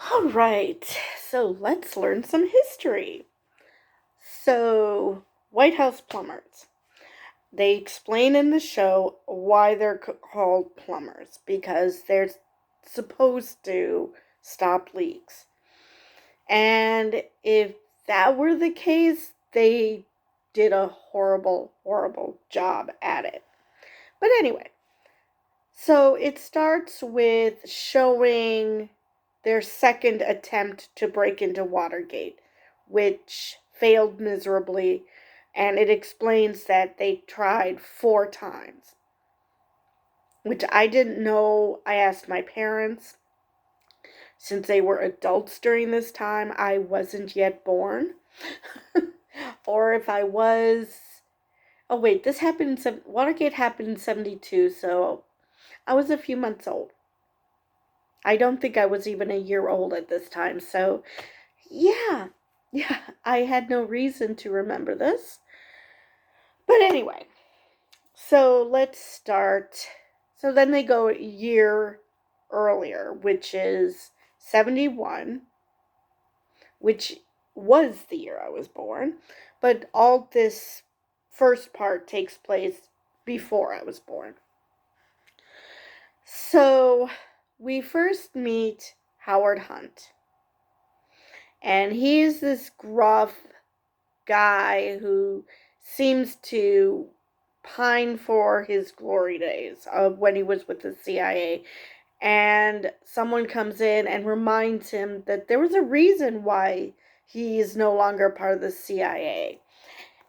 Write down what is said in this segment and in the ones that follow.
All right, so let's learn some history. So, White House plumbers. They explain in the show why they're called plumbers because they're supposed to stop leaks. And if that were the case, they did a horrible, horrible job at it. But anyway, so it starts with showing their second attempt to break into Watergate, which failed miserably, and it explains that they tried 4 times, which I didn't know. I asked my parents, since they were adults during this time. I wasn't yet born. Or if I was. Oh, wait, this happened in. Watergate happened in 72, so I was a few months old. I don't think I was even a year old at this time. So, yeah. Yeah, I had no reason to remember this. But anyway, so let's start. So then they go a year earlier, which is 71, which was the year I was born. But all this first part takes place before I was born. So we first meet Howard Hunt. And he's this gruff guy who seems to pine for his glory days of when he was with the CIA. And someone comes in and reminds him that there was a reason why he is no longer part of the CIA.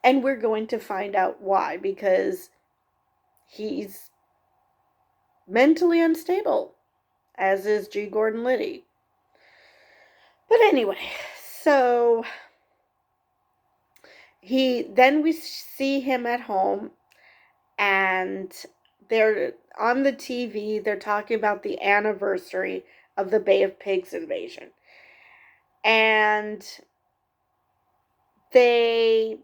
And we're going to find out why, because he's mentally unstable, as is G. Gordon Liddy. But anyway, so we see him at home, and they're on the TV. They're talking about the anniversary of the Bay of Pigs invasion, and they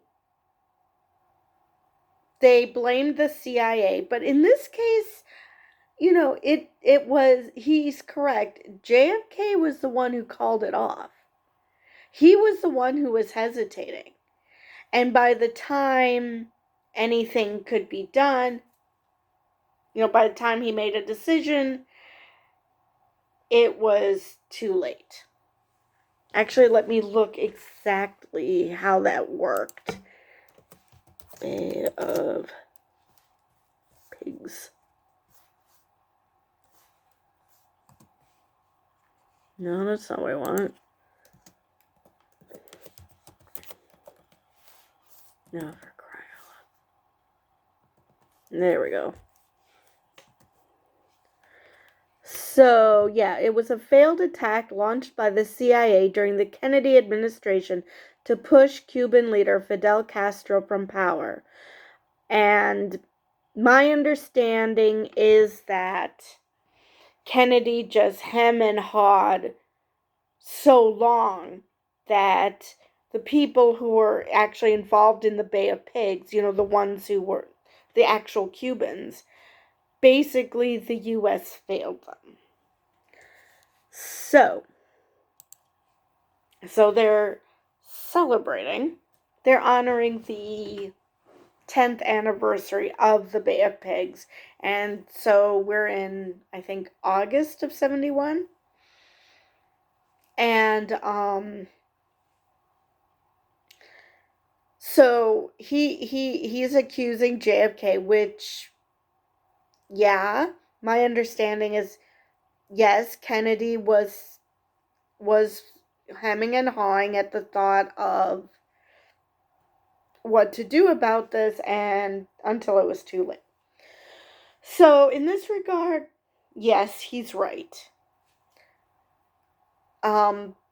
blamed the CIA. But in this case, it was, he's correct. JFK was the one who called it off. He was the one who was hesitating. And by the time anything could be done, by the time he made a decision, it was too late. Actually, let me look exactly how that worked. Bay of Pigs. No, that's not what I want. No, for crying out loud. There we go. So, yeah, it was a failed attack launched by the CIA during the Kennedy administration to push Cuban leader Fidel Castro from power. And my understanding is that Kennedy just hem and hawed so long that the people who were actually involved in the Bay of Pigs, the ones who were the actual Cubans, basically the U.S. failed them. So they're celebrating. They're honoring the 10th anniversary of the Bay of Pigs. And so we're in, I think, August of 71. And so he's accusing JFK, which, yeah, my understanding is, yes, Kennedy was hemming and hawing at the thought of what to do about this, and until it was too late. So in this regard, yes, he's right.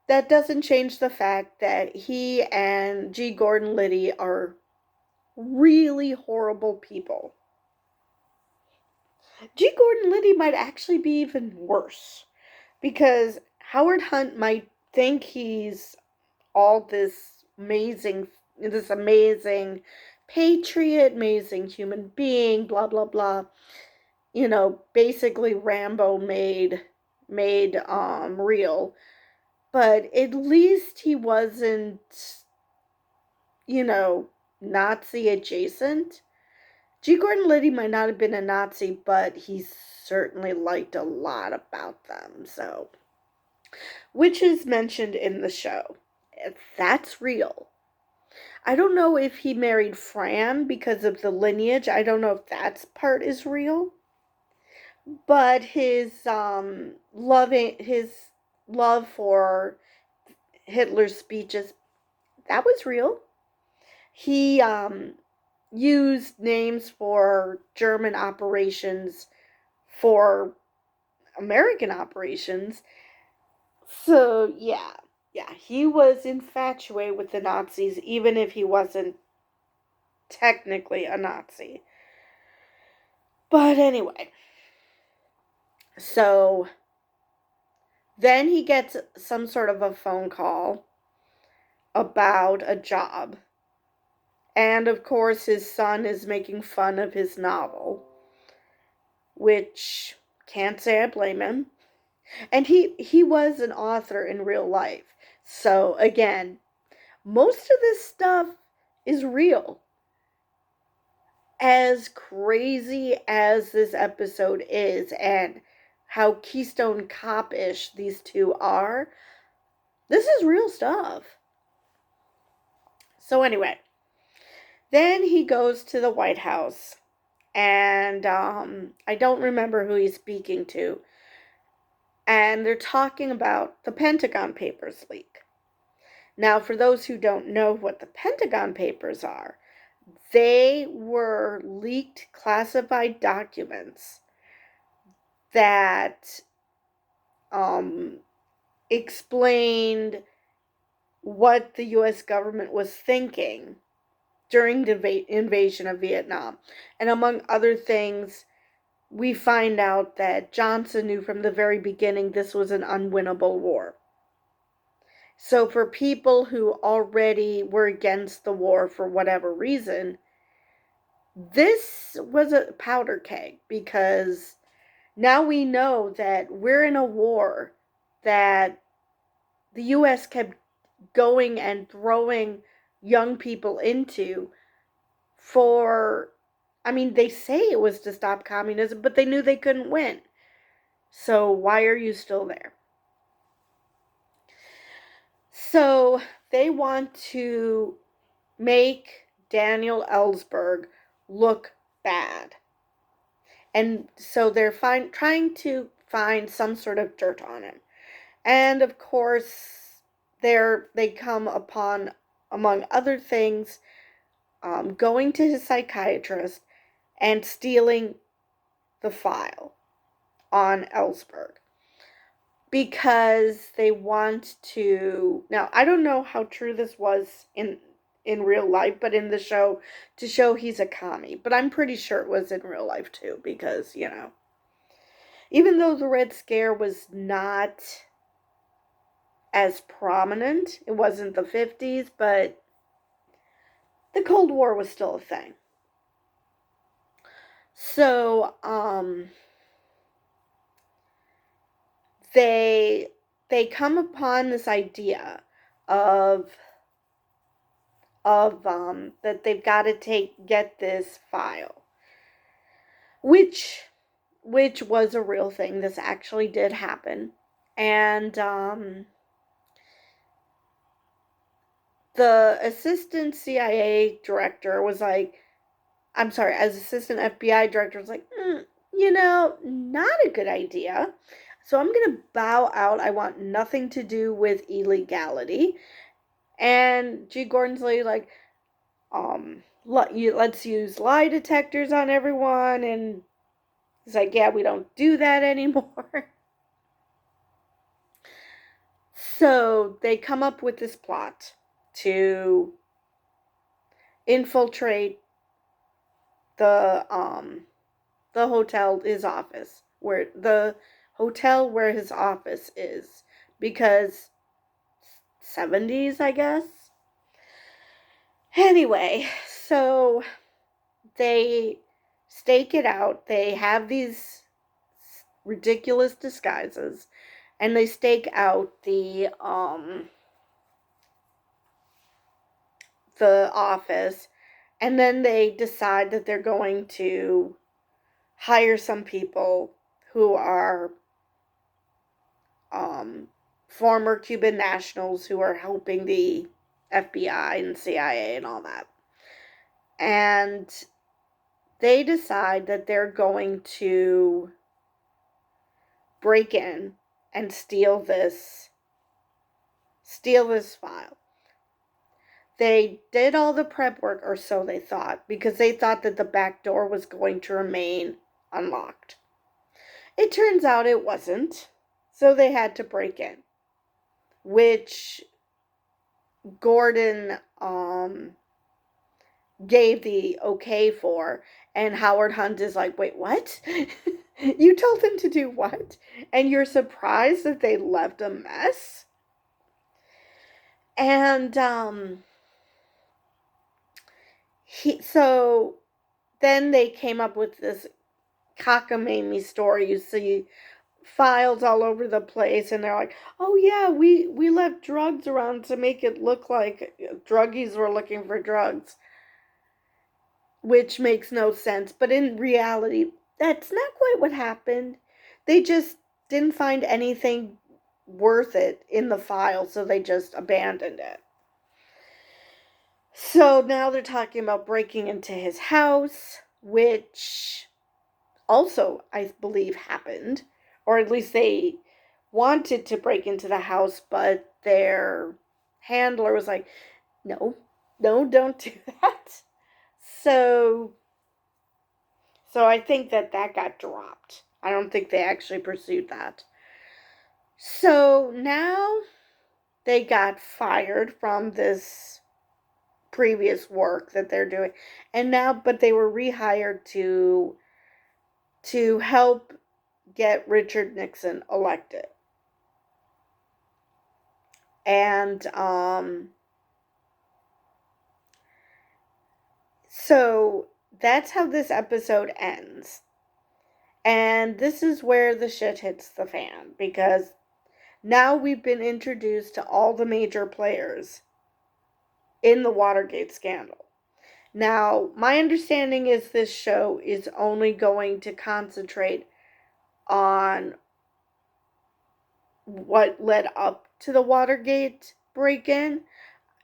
That doesn't change the fact that he and G. Gordon Liddy are really horrible people. G. Gordon Liddy might actually be even worse, because Howard Hunt might think he's all this amazing patriot, amazing human being, blah blah blah. Basically Rambo made real. but at least he wasn't, you know, Nazi adjacent. G. Gordon Liddy might not have been a Nazi, but he certainly liked a lot about them, so. Which is mentioned in the show. That's real. I don't know if he married Fran because of the lineage. I don't know if that part is real. But his love for Hitler's speeches, that was real. He used names for German operations for American operations. So, yeah, he was infatuated with the Nazis, even if he wasn't technically a Nazi. But anyway, so then he gets some sort of a phone call about a job. And of course, his son is making fun of his novel, which can't say I blame him. And he was an author in real life. So again, most of this stuff is real. As crazy as this episode is and how Keystone Cop-ish these two are, this is real stuff. So anyway, then he goes to the White House, and I don't remember who he's speaking to, and they're talking about the Pentagon Papers leak. Now, for those who don't know what the Pentagon Papers are, they were leaked classified documents that explained what the U.S. government was thinking during the invasion of Vietnam. And among other things, we find out that Johnson knew from the very beginning this was an unwinnable war. So for people who already were against the war for whatever reason, this was a powder keg, because now we know that we're in a war that the U.S. kept going and throwing young people into for, I mean, they say it was to stop communism, but they knew they couldn't win. So why are you still there? So they want to make Daniel Ellsberg look bad. And so they're trying to find some sort of dirt on him. And of course, they come upon, among other things, going to his psychiatrist and stealing the file on Ellsberg. Because they want to... Now, I don't know how true this was in real life, but in the show, to show he's a commie. But I'm pretty sure it was in real life too, because, you know, even though the Red Scare was not as prominent, it wasn't the 50s, but the Cold War was still a thing. So, they come upon this idea of that they've got to get this file, which was a real thing. This actually did happen. And the assistant CIA director was like, I'm sorry, as assistant FBI director was like, you know, not a good idea. So I'm going to bow out. I want nothing to do with illegality. And G. Gordon's like, let's use lie detectors on everyone. And he's like, yeah, we don't do that anymore. So they come up with this plot to infiltrate the hotel, his office, where his office is, because 70s, I guess. Anyway, so they stake it out. They have these ridiculous disguises, and they stake out the office, and then they decide that they're going to hire some people who are um, former Cuban nationals who are helping the FBI and CIA and all that. And they decide that they're going to break in and steal this file. They did all the prep work, or so they thought, because they thought that the back door was going to remain unlocked. It turns out it wasn't, so they had to break in, which Gordon gave the okay for, and Howard Hunt is like, wait, what? You told them to do what? And you're surprised that they left a mess? And so then they came up with this cockamamie story. You see files all over the place, and they're like, oh yeah, we left drugs around to make it look like druggies were looking for drugs, which makes no sense. But in reality, that's not quite what happened. They just didn't find anything worth it in the file, so they just abandoned it. So now they're talking about breaking into his house, which also, I believe, happened. Or at least they wanted to break into the house, but their handler was like, no, don't do that. So I think that got dropped. I don't think they actually pursued that. So now they got fired from this previous work that they're doing, and now, but they were rehired to help get Richard Nixon elected. And so that's how this episode ends. And this is where the shit hits the fan, because now we've been introduced to all the major players in the Watergate scandal. Now, my understanding is this show is only going to concentrate on what led up to the Watergate break-in.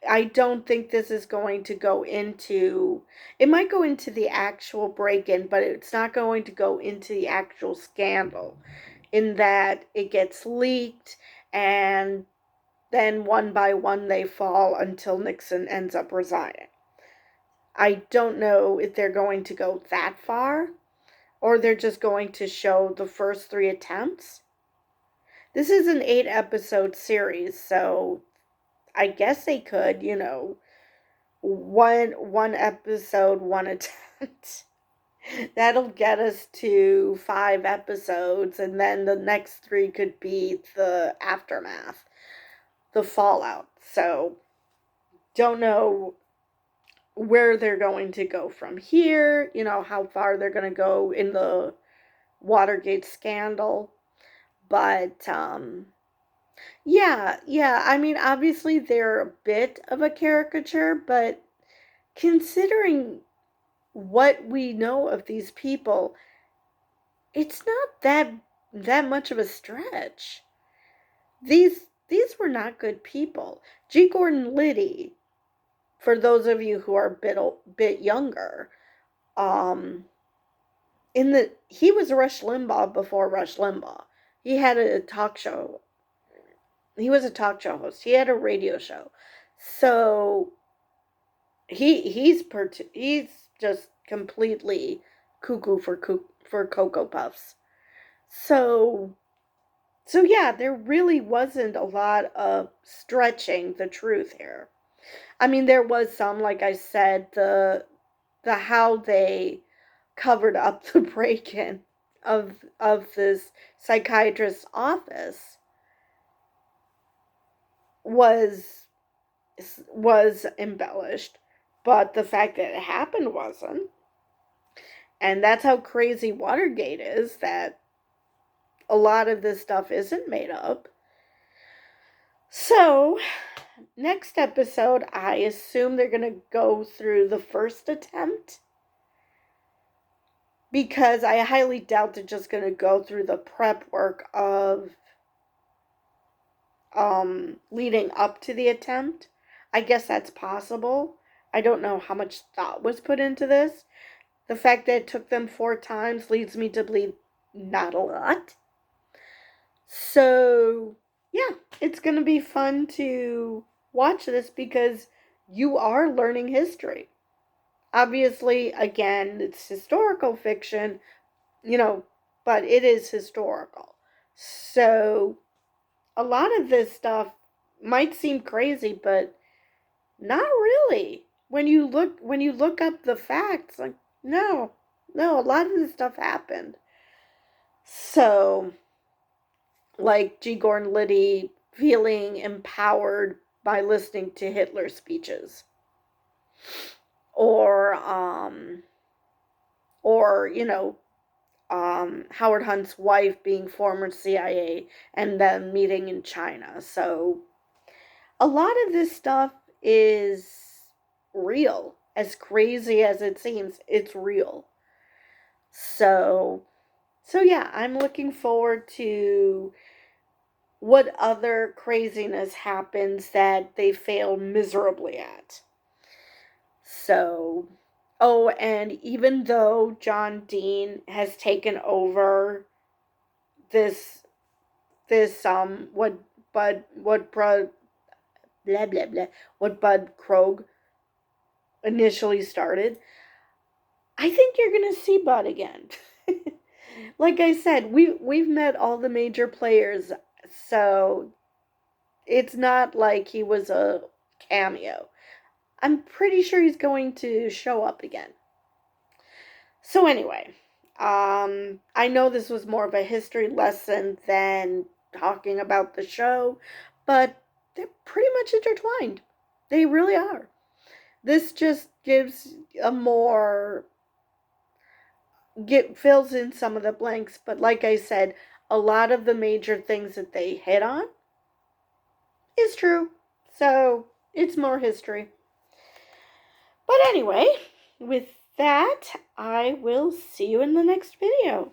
I don't think this is going to go into, it might go into the actual break-in, but it's not going to go into the actual scandal, in that it gets leaked and then one by one they fall until Nixon ends up resigning. I don't know if they're going to go that far, or they're just going to show the first 3 attempts. This is an 8-episode series, so I guess they could, one episode, 1 attempt. That'll get us to 5 episodes, and then the next 3 could be the aftermath, the fallout. So, don't know where they're going to go from here, how far they're going to go in the Watergate scandal. But, yeah, I mean, obviously they're a bit of a caricature, but considering what we know of these people, it's not that much of a stretch. These were not good people. G. Gordon Liddy, for those of you who are a bit younger, he was Rush Limbaugh before Rush Limbaugh. He had a talk show. He was a talk show host. He had a radio show. So he's just completely cuckoo for Cocoa Puffs. So yeah, there really wasn't a lot of stretching the truth here. I mean, there was some, like I said, the how they covered up the break-in of this psychiatrist's office was embellished, but the fact that it happened wasn't. And that's how crazy Watergate is, that a lot of this stuff isn't made up. So, next episode, I assume they're going to go through the first attempt, because I highly doubt they're just going to go through the prep work of leading up to the attempt. I guess that's possible. I don't know how much thought was put into this. The fact that it took them 4 times leads me to believe not a lot. So, yeah, it's going to be fun to watch this because you are learning history. Obviously, again, it's historical fiction, but it is historical. So, a lot of this stuff might seem crazy, but not really. When you look up the facts, like, no, a lot of this stuff happened. So, like G. Gordon Liddy feeling empowered by listening to Hitler's speeches, or Howard Hunt's wife being former CIA and then meeting in China. So a lot of this stuff is real. As crazy as it seems, it's real. So yeah, I'm looking forward to what other craziness happens that they fail miserably at. So, oh, and even though John Dean has taken over this what Bud Krogh initially started, I think you're gonna see Bud again. Like I said, we've met all the major players, so it's not like he was a cameo. I'm pretty sure he's going to show up again. So anyway, I know this was more of a history lesson than talking about the show, but they're pretty much intertwined. They really are. This just gives fills in some of the blanks, but like I said, a lot of the major things that they hit on is true. So it's more history. But anyway, with that, I will see you in the next video.